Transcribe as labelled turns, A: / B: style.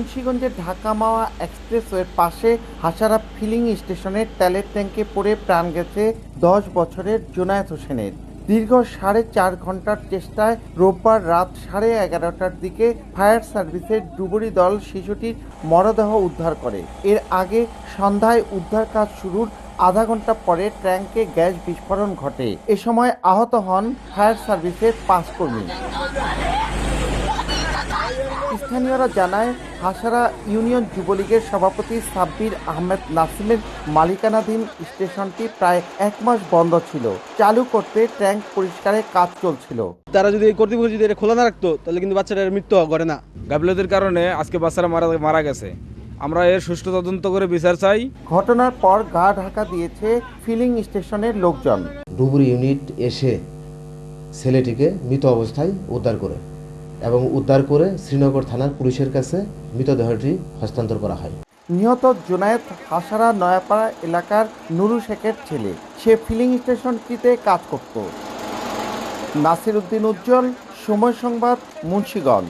A: মুন্সিগঞ্জের ঢাকা মাওয়া এক্সপ্রেসওয়ের পাশে হাসারা ফিলিং স্টেশনের তেলের ট্যাঙ্কে পড়ে প্রাণ গেছে 10 বছরের জুনায়েদ হোসেনের। দীর্ঘ 4.5 ঘন্টার চেষ্টায় রোববার রাত 11:30টার দিকে ফায়ার সার্ভিসের ডুবুরি দল শিশুটির মরদেহ উদ্ধার করে। এর আগে সন্ধ্যায় উদ্ধার কাজ শুরুর আধা ঘন্টা পরে ট্যাঙ্কে গ্যাস বিস্ফোরণ ঘটে। এ সময় আহত হন ফায়ার সার্ভিসের 5 কর্মী। স্থানীয়রা জানায়, হাসারা ইউনিয়ন যুবলীগের সভাপতি সাব্বির আহমেদ নাসিমের মালিকানাধীন স্টেশনটি প্রায় 1 মাস বন্ধ ছিল। চালু করতে ট্যাঙ্ক পরিষ্কারের কাজ চলছিল।
B: তারা যদি কর্তৃপক্ষ যদি এটা খোলা না রাখতো তাহলে কিন্তু বাচ্চাটার মৃত্যু ঘটে না।
C: গাফিলতির কারণে আজকে বাচ্চারা মারা গেছে। আমরা এর সুষ্ঠু তদন্ত করে বিচার চাই।
A: ঘটনার পর গা ঢাকা দিয়েছে ফিলিং স্টেশনের লোকজন।
D: ডুবুরি ইউনিট এসে ছেলেটিকে মৃত অবস্থায় উদ্ধার করে এবং উদ্ধার করে শ্রীনগর থানার পুলিশের কাছে মৃতদেহটি হস্তান্তর করা হয়।
A: নিহত জুনায়েদ হাসারা নয়াপাড়া এলাকার নুরু শেখের ছেলে। সে ফিলিং স্টেশনটিতে কাজ করত। নাসির উদ্দিন উজ্জ্বল, সময় সংবাদ, মুন্সিগঞ্জ।